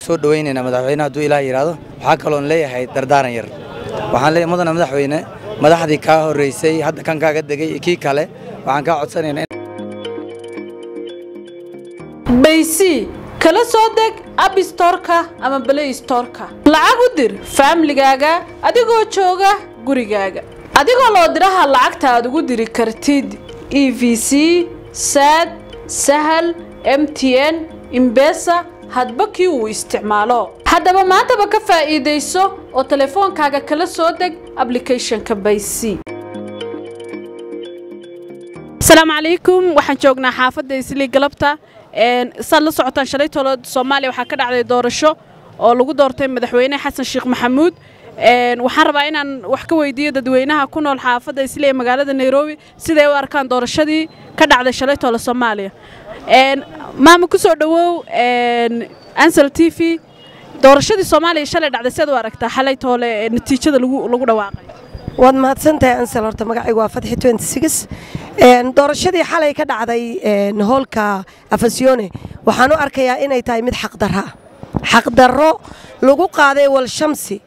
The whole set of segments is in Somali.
soo dhaweynayna madaxweynaha hadduu ilaahay yiraahdo waxa kale oo leeyahay dardaaran yar waxaan leeyahay mudana madaxweyne madaxdii ka horeysay hadda kan kaaga dagay kii kale waxaan ka codsanaynaa baysi kala soo deg App Store-ka ama Play Store-ka lacag u dir family-gaaga adigoo jooga gurigaaga adigoo loo diraha lacagta aad ugu diri kartid EVC SAD Sahal MTN M-Pesa hadba kii uu isticmaalo haddaba maantaba ka faa'iideyso oo telefoonkaaga kala soo deg application-ka baysi السلام عليكم waxaan joognaa xaafadda Isli galabta sad la socotaan shalay toolad Soomaaliya waxa ka dhacday doorasho oo lagu doortay madaxweyne Xasan Sheekh Maxamuud waxaan rabaa inaan wax ka weydiiyo dadweynaha ku nool xaafadda Isli ee magaalada Nairobi sida ay u arkaan doorashadii ka dhacday shalay toolad Soomaaliya maama ku soo dhawow Ansel TV doorashadii Soomaaliya shalay dhacday sida u aragtaa xalay toole natiijada lagu dhawaaqay waad mahadsantahay Ansel horta magacaygu waa Fatxi 26 doorashadii xalay ka dhacday hoolka Afasione waxaan u arkayaa inay tahay mid xaq darro lagu qaaday wal shamsi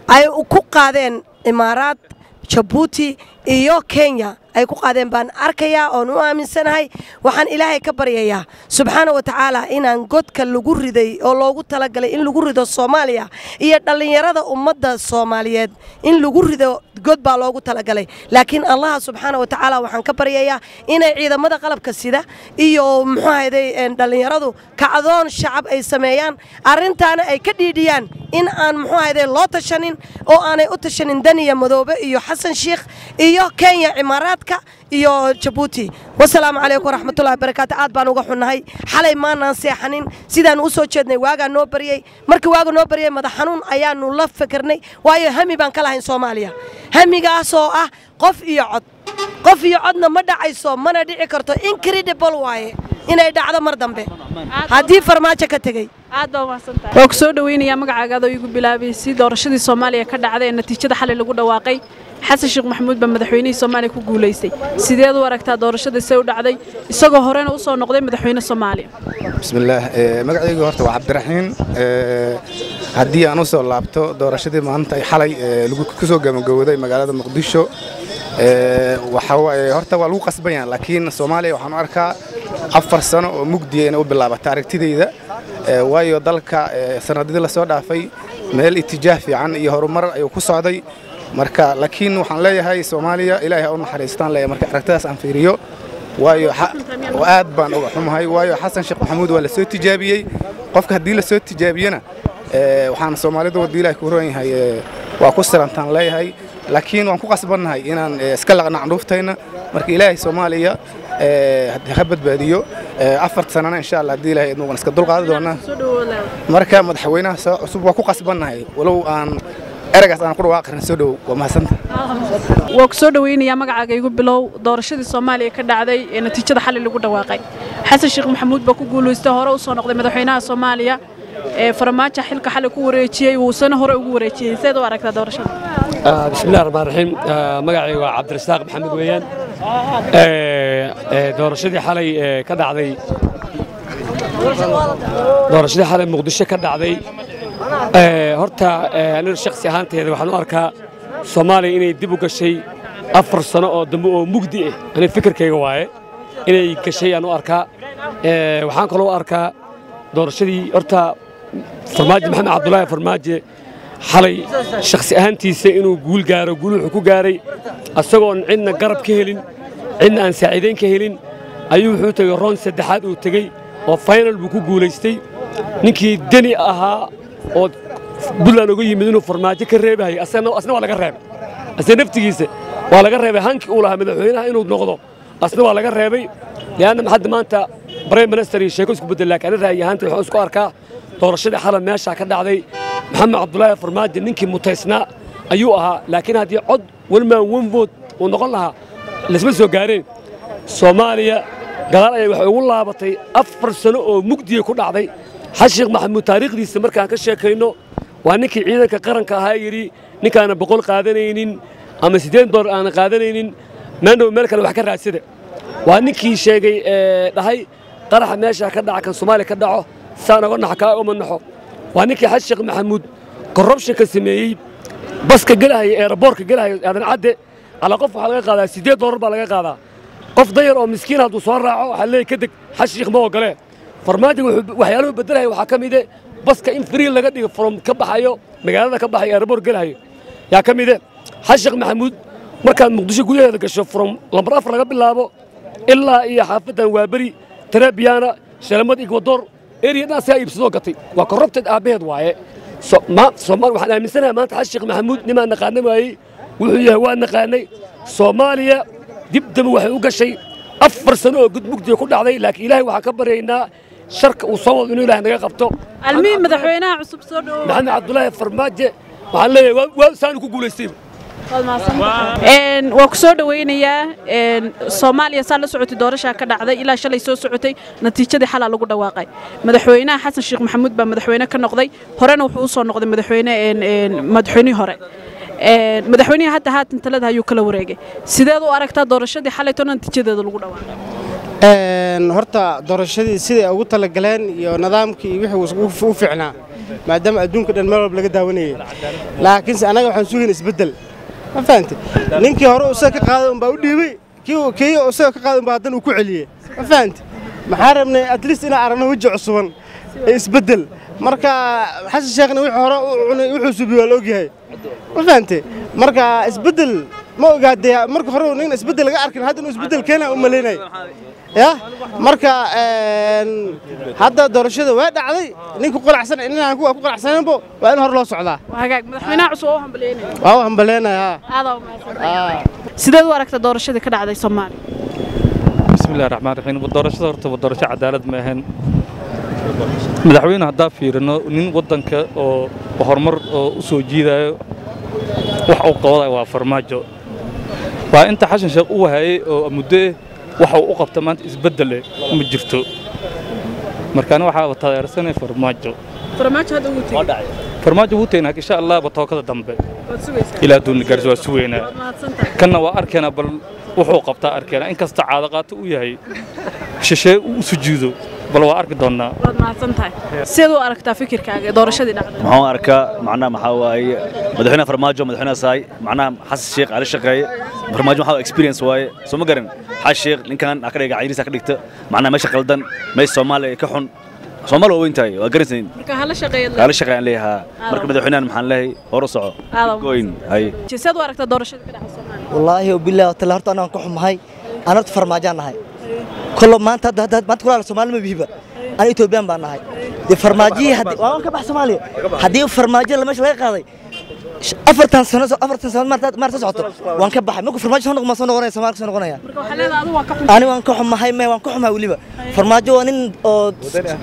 ay ku qaadeen Imaaraat Djibouti iyo Kenya ay ku qaadeen baan arkayaa oo u aaminsanahay waxaan Ilaahay ka baryayaa subhanahu wa ta'ala inaan godka lagu riday oo loogu talagalay in lagu rido Soomaaliya iyo dhalinyarada ummadda Soomaaliyeed in lagu rido god baa loogu talagalay laakiin Allah subhanahu wa ta'ala waxaan ka baryayaa inay ciidamada qalabka sida iyo muxuu ahaayay dhalinyaradu kacdoon shacab ay sameeyaan arintaana ay ka dhiidiyaan in aan muxuu ahaayay loo tashanin oo aanay u tashanin Daniya Madoobe iyo Xasan Sheekh iyo Kenya Imaaraat iyo Djibouti wassalaamu alaykum warahmatullahi wabarakatuh aad baan uga xunahay xalay maanaan seexanin sidaan u soo jeednay waaga noo bariyay markii waaga noo bariyay madax xanuun ayaanu la fikirnay waayo hami baan ka lahayn Soomaaliya hamigaas oo ah qof iyo codna ma dhacayso mana dhici karto incredible waaye inay dhacdo mar dambe hadii farmaajo ka tagay aad baa wanaagsantahay oo soo dhaweynaya magacaaga igu bilaabay si doorashadii Soomaaliya ka dhacday natiijada xalay lagu dhawaaqay Xasan Sheekh Maxamuud ba madaxweynaha Soomaaliya ku guuleystay sideed u aragtaa doorashada soo dhacday isagoo horena u soo noqday madaxweynaha Soomaaliya bismillaah magacaygu horta waa Cabdiraxiin hadii aan u soo laabto doorashadii maanta ay xalay lagu ku soo gabagabowday magaalada Muqdisho waxa horta waa lagu qasbanyaa laakiin Soomaaliya waxaan u arkaa 4 sano oo mugdiyeena u bilaabatay aragtidayda waayo dalka sanadadii la soo dhaafay meel itijaah fiican iyo horumar ayuu ku socday marka laakiin waxaan leeyahay Soomaaliya Ilaahay u naxariistaan leeyahay marka aragtidaas aan fiiriyo waayo aad baan uga xumahay waayo Xasan Sheekh Maxamuud waa la soo tijaabiyay qofka hadii la soo tijaabiyana waxaan Soomaalidu wadi Ilaahay ku roon yahay waa ku salantaan leeyahay laakiin waan ku qasbanahay inaan iska laqna candhuuftayna marka Ilaahay Soomaaliya ha badbaadiyo 4 sanana insha Allah hadii Ilaahay idmo iska dulqaadi doona marka madaxweynaha soo cusub waa ku qasbanahay walow aan eragaas aan ku dhawaaqayn soo dhaw waa mahadsantahay waa ku soo dhaweynaya magacaaga igu bilow doorashadii Soomaaliya ka dhacday ee natiijada xalay lagu dhawaaqay Xasan Sheekh Maxamuud ba ku guuleystay hore u soo noqday madaxweynaha Soomaaliya ee farmaajo xilka xalay ku wareejiyay uu sano hore ugu wareejiyay sidoo aragtaa doorashada bismillaahir rahmaanir rahiim magacaygu waa Cabdirasaaq Maxamed weeyaan doorashadii xalay ka dhacday doorashadii xalay Muqdisho ka dhacday horta aniga shakhsi ahaanteeda waxaan u arkaa Soomaaliya inay dib u gashay 4 sano oo dambe oo mugdi ah aniga fikirkayga waaye inay gashay aan u arkaa waxaan kaloo arkaa doorashadii horta farmaajo Maxamed Cabdullaahi farmaajo xalay shakhsi ahaantiisa inuu guul gaaro guul wuxuu ku gaaray asagoo cidna garab ka helin cidna aan saaciideyn ka helin ayuu wuxuu tagay round saddexaad uu tagay oo final buu ku guuleystay ninkii Dani ahaa oo bulan ugu yimid inuu farmaajo ka reebay asna waa laga reebay asna naftigiisa waa laga reebay hankii uu lahaa madaxweynaha inuu noqdo asna waa laga reebay leeyahay hadda maanta prime minister iyo sheeko isku bedel laakiin raay ahaanta wuxuu isku arkaa doorashada xalay meesha ka dhacday Maxamed Cabdullaahi farmaajo ninkii mutaysnaa ayuu ahaa laakiin hadii cod walma vote uu noqon lahaa lasma soo gaareen Soomaaliya gadaal ay wax ugu laabatay 4 sano oo mugdiye ku dhacday Xasan Sheekh Maxamuud taariikhdiisa markaan ka sheekayno waa ninkii ciidanka qaranka ahaa yiri ninkaana 100 qaadanaynin ama $8 aan qaadanaynin maandhow meel kale wax ka raadsada waa ninkii sheegay dhahay qaraxa meesha ka dhaca kan Soomaaliya ka dhaco saana uga naxo waa ninkii xasan sheekh maxamuud korrubshanka sameeyey baska gelahaya eeraboorka gelahaya aadan cadde ala qof waxaa laga qaadaa $8 baa laga qaadaa qof dayar oo miskiin hadduu soo raaco waxaa leeyahay kadeg xasan sheekh ma ogolee farmaajo waxyaaluhu beddelaya waxaa ka mide baska in free laga dhigo from ka baxayo magaalada ka baxayo eeraboor gelahayo yaa ka mide xasan sheekh maxamuud markaad muqdisho gudaheeda gasho from lambar 4 laga bilaabo ilaa iyo xaafadan waaberi tarabiyaana shalamad igwadoor area dhan saa iibsadoo gatay waa corrupted aabaheed waaye Soomaali waxaan aaminsanahay maanta xasan sheekh maxamuud nimaan naqaanay waayey wuxuu yahay waa naqaanay Soomaaliya dib daba waxay u gashay 4 sano oo gudmugdiga ku dhacday laakiin ilaahay waxaa ka baryaynaa sharka uu soo wado inuu ilaahay naga qabto almiin madaxweynaha cusub soo dhawo maxamed cabdullaahi farmaajo waxaan leeyahay waa saan ku guuleystay waa ku soo dhaweynayaa Soomaaliya saa la socotay doorasho ka dhacday ilaa shalay soo socotay natiijadii xalal lagu dhawaaqay madaxweynaha xasan sheekh maxamuud baa madaxweyne ka noqday horena wuxuu u soo noqday madaxweynihii hore madaxweynaha hadda haatan talada ayuu kala wareegay sideed u aragtaa doorashadii xalay toona natiijadeeda lagu dhawaaqay horta doorashadii siday ugu tala galeen iyo nidaamkii wixii u fiicnaa maadaama adduunka dhan meel walba laga daawanayay laakiin anaga waxaan sugayn isbedel ma fahamtay ninkii hore isaga ka qaaday baa u dhiibay kii isaga ka qaaday baa haddana uu ku celiyay ma fahamtay maxaa rabnay at least inaan aragno waji cusuban isbedel marka xasan sheekhna wixii hore u cunay wuxuu subiyo waa la ogyahay ma fahamtay marka isbedel ma ogaadee marka hore nin isbedel laga arkin hadda inuu isbedel keena u maleynay ya marka hadda doorashada waa dhacday ninku qolacsan inaan ku qolacsanaybo waa in hor loo socdaa hagaag madaxweynaha cusub oo hambalyeynay waa hambalyeynaya sideed u aragtaa doorashadii ka dhacday Soomaaliya bismillaahir rahmaanir rahiim doorashada horta waa doorasho cadaalad ma ahan madaxweynaha hadda fiirino nin wadanka oo horumar oo u soo jiidayo wax uu qabanayo waa farmaajo waa inta xasan sheekh uu hayay oo muddo waxa uu qabta maanta isbedel ma jirto markaan waxa taageersanay farmaajo hadda uu tagay farmaajo uu tagay insha Allah batookada dambe ilaa doon gaarso waa suweena kana waa arkeena bal wuxuu qabtaa arkeena in kasta caadaqaad u yahay shishay u sujuudo bal waa arki doonaa waad mahadsantahay sidoo aragtaa fikirkaaga doorashadii dhacday maxaan arkaa macnaha maxaa waaye madaxweynaha farmaajo madaxweynaha saay macnaha xasan sheekh ali shaqeeye farmaajo maxaa experience waaye soo ma garan xasan sheekh ninkan aka dhiga cayriisa ka dhigta macnaha meesha qaldan meesha Soomaaliya ka xun Soomaaliya waa intaay waa garanaysan marka hala shaqeeyay leeyahay marka madaxweynaha maxaan leeyahay hor u soco goyn hay sidoo aragtaa doorashadii ka dhacday Soomaaliya wallaahi billahi tala horta anaan ku xumahay anad farmaajaan nahay كل ما أنت ما تقول على الصومال ما بيهبه أنا إثيوبيان بانهاي دي فرماجي هدي وأنا كبح صومالي هدي فرماجي لما مش لاقي قاضي أفرتان سنة ما تسعته وأنا كبح ممكن فرماجي هون ما صنع غنيا صومال صنع غنيا أنا وأنا كحم هاي ما وأنا كحم هوليبا فرماجي وأنا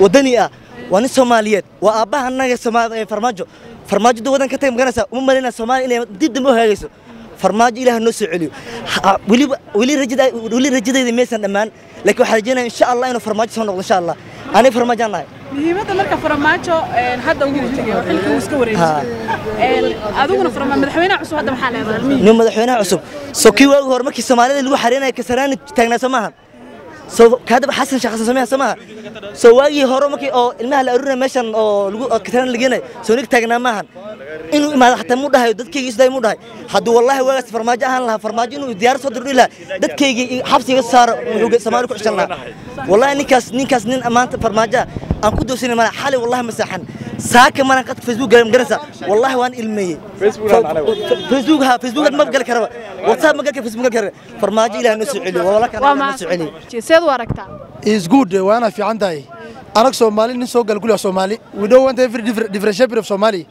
ودنيا وأنا الصوماليات وأباها الناس الصومال فرماجي دو ودن كتير مجنسة ومملنا الصومال اللي ضد مو هايسو فرماجي له النص عليو ولي رجدا ميسن أمان لكن حاجينا إن شاء الله إنه فرماجي صنع إن شاء الله أنا فرماجي أنا مهمة مركب فرماجي هذا وجود تجيه وحلك وسكوري أذوقنا فرماجي مدحوينا عصب هذا محل هذا نوم مدحوينا عصب سوكي وهو مركب الصومالي اللي هو حرينا كسران تجنا سماها كهذا حسن شخص سماها سواجي هرمك أو المهل أرونا مشان أو كثرنا لقينا سونيك تجنا معهن إنه ما حتى مو ده دت كي يسدي مو ده حد والله واقف فرماجة لها فرماجة إنه ديار صدر له دت كي حبسي صار وجود سمارك عشاننا والله نكاس نين أمانة فرماجة أنا كنت دوسين ما حالي والله مساحن ساك ما أنا قد فيسبوك جرم جرسة والله وان علمي فيسبوك ما بقى الكهرباء واتساب ما قال فيسبوك الكهرباء فرماجة لها نسع علي والله كان نسع علي سيد واركتا is good وأنا في عندي أنا Somali نسوق الكل Somali we don't want every different shape of Somali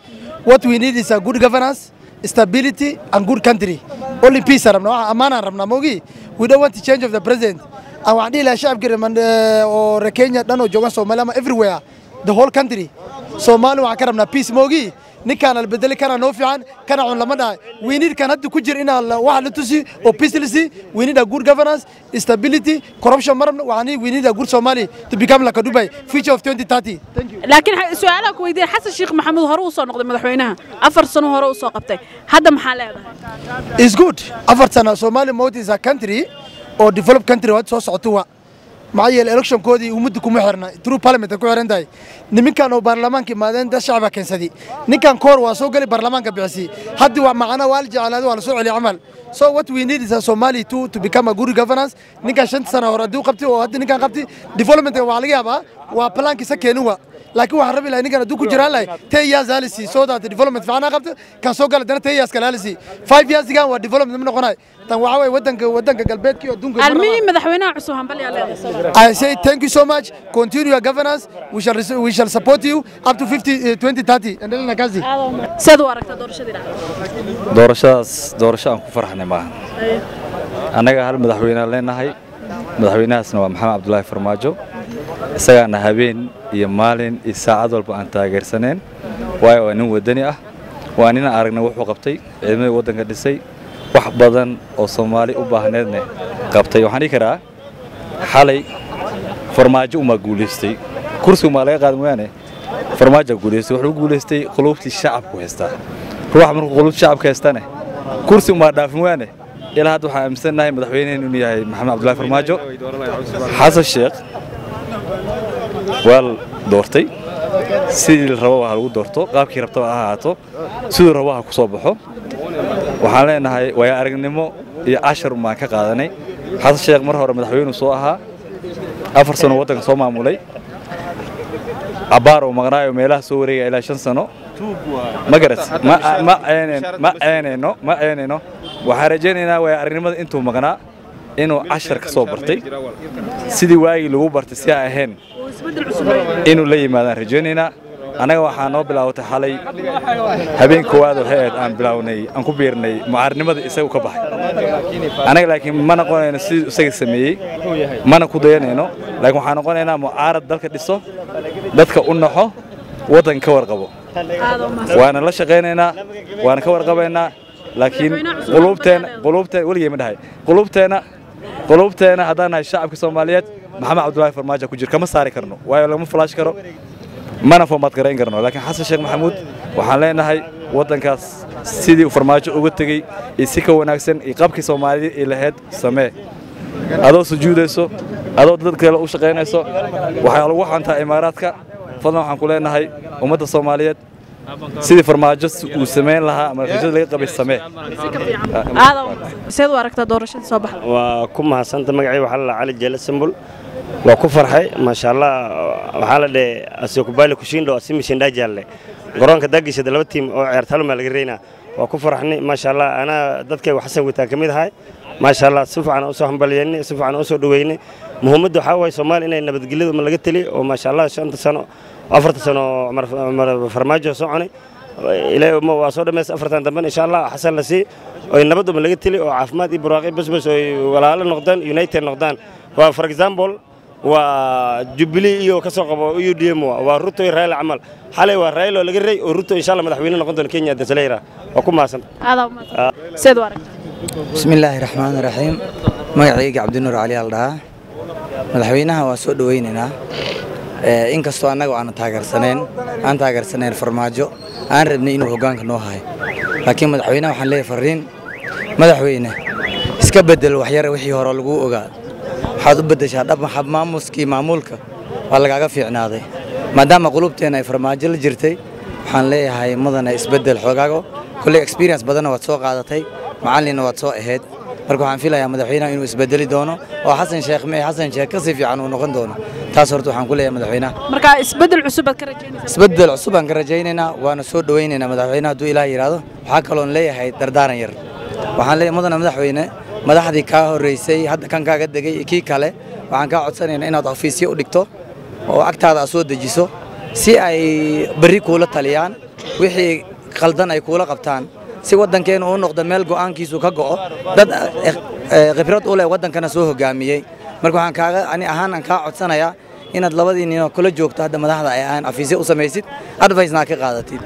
what we need is a good governance stability and good country only peace ربنا أمانة ربنا موجي we don't want to change of the president أو عندي لا شعب كده من أو كينيا دانو جوان Somali ما everywhere the whole country Somali وعكرمنا peace موجي نكان البدل كان نوفيان كان عن لمنا we need كان هاد كوجر إن واحد لتوسي أو peacefully we need a good governance stability corruption مرمنا وعني we need a good Somali to become like a Dubai future of 2030 thank you لكن سؤالك ويدير حسن الشيخ محمود هروس نقد مدحوينها أفر سنة هروس قبته هذا محل هذا is good أفر سنة Somali mode is a country or developed country what so سعتوا maxaa yeelay electionkoodii ummadda kuma xirna through parliament ku xiran tahay nimankan oo baarlamaanka imaadeen dad shacabka keensaday ninkan koor waa soo galay baarlamaanka bixisay haddi waa macna waa jecelaad waa la soo celiyo amal so what we need is a Somali to become a good governance ninkan 5 sano hore haduu qabtay oo hadda ninkan qabtay development waa laga yaabaa waa plankiisa keenuwa laakiin waxaan rabi lahaa ninkan haduu ku jiraan lahay 10 years halisi so that development fiican qabta kan soo galay dana 10 years kala halisi 5 years digan waa development ma noqonay tan waxa way wadanka galbeedkii oo dunka المهم مدحوينها عصو هنبل يا ليدي I say thank you so much continue your governance we shall support you up to 2030 and then nakazi سيدو أركت دورشة doorasho aan ku farxnay maaha anaga hal madaxweyne leenahay madaxweynahaasna waa maxamed cabdullaahi farmaajo isagaana habeen iyo maalin iyo saacad walba aan taageersaneen waayo waa nin wadani ah waa nin aragna wuxuu qabtay ciidamada wadanka dhisay wax badan oo Soomaali u baahneedna qabtay waxaan karaa xalay farmaajo uma guuleystay kursiga ma laga qaadan waane farmaajo guuleystay wuxuu guuleystay qulubtii shacabku haystaa ruux markuu qulubtii shacabka haystana kursiga ma dhaafin waane ilaa hadda waxaan aaminsanahay madaxweynaheenu inuu yahay maxamed cabdullaahi farmaajo xasan sheekh wal doortay sidii rabo waxa lagu doorto qaabkii rabtaba ha ahaato sidoo rabo ha ku soo baxo waxaan leenahay way aragnimo iyo 10 ma ka qaadanay xasan sheekh mar hore madaxweynuhu soo ahaa 4 sano wadanka soo maamulay abaaro maqnaayo meelaha soo wareegay ilaa 5 sano magaras ma aaneeno waxaan rajaynaynaa way aragnimada intuu maqnaa inuu 10 ka soo bartay sidii waagi lagu bartay si ay ahayn inuu la yimaadaan rajaynaynaa anaga waxaa noo bilaawtay xalay habeen koowaad oo hay'ad aan bilawnay aan ku biirnay mucaarnimada isagu ka baxay anaga laakiin ma noqonayno sidii isaga sameeyay mana ku dayanayno laakiin waxaan noqonaynaa mucaarad dalka dhiso dadka u naxo wadan ka warqabo waana la shaqeynaynaa waana ka warqabaynaa laakiin qulubteena waligay ma dhahay qulubteena haddaan nahay shacabka Soomaaliyeed maxamed cabdullaahi farmaajo ku jir kama saari karno waayo lama flash karo mana format gareyn karno laakiin xasan sheekh maxamuud waxaan leenahay wadankaas sidii farmaajo uga tagay iyo si ka wanaagsan iyo qabkii Soomaaliyeed ee lahayd samee adoo sujuudayso adoo dad kale u shaqeynayso waxa lagu xantaa imaaraadka fadlan waxaan ku leenahay ummadda Soomaaliyeed sidii farmaajo uu sameyn lahaa ama rajada laga qabay samee سيدو أركت دورشة صباح وكم حسنت مقعي وحلا علي جل سمبل وكفر حي ما شاء الله وحلا ده أسيقبالي كوشين لو أسيمي شندا جالله قران كدقي شد لو تيم عرتلو مالجرينا وكفر حني ما شاء الله أنا ضدك وحسن وتاكميد هاي ما شاء الله سوف عن أسوأ همبليني سوف عن أسوأ دويني محمد حواي سومال إنه نبت جلده من لقتلي وما شاء الله شنت سنة أفرت سنة فرماجة صعني إلى ما وصل مس أفرتان دمن إن شاء الله حسن لسي وينبضوا من لقتلي وعفمات إبراقي بس ولا على النقدان يونايتد النقدان فور إكزامبل وجبلي يو كسوق ويو ديمو وروتو يرهل عمل حالي ورهل ولا جري وروتو إن شاء الله مدحوين نقدن كينيا دسليرة وكم حسن هذا سيد وارك بسم الله الرحمن الرحيم magacayga Cabdinuur Ali Aldaa madaxweynaha waa soo dhaweynayna inkastoo anagu aan taageersaneen farmaajo aan rabnay inuu hogaanka noo hayo laakiin madaxweynaha waxaan leeyahay fariin madaxweyne iska bedel wax yar wixii hore lagu ogaa waxaad u bedeshaa dhab maamuskii maamulka waa lagaaga fiicnaaday maadaama qulubteena ay farmaajo la jirtay waxaan leeyahay madana isbedel xogaago kulli experience badan waad soo qaadatay macallinna waad soo ahayd marka waxaan filayaa madaxweynaha inuu isbedeli doono oo xasan sheekh ka si fiican uu noqon doono taas horta waxaan ku leeyahay madaxweynaha marka isbedel cusub aad ka rajaynaysaa isbedel cusub aan ka rajaynaynaa waana soo dhaweynaynaa madaxweynaha hadduu ilaahay yiraahdo waxaa kaloo leeyahay dardaaran yar waxaan leeyahay madana madaxweyne madaxdii ka horeysay hadda kan kaaga degay kii kale waxaan ka codsanaynaa inaad ofiisyo u dhigto oo agtaada soo dejiso si ay bari kula taliyaan wixii qaldan ay kula qabtaan si wadankeenu uu noqdo meel go'aankiisu ka go'o dad khibrad u leh wadankana soo hogaamiyay marka waxaan kaaga ani ahaan aan ka codsanayaa inaad labadii nin kula joogto hadda madaxda ay aan afiisyo u samaysid advice-na ka qaadatid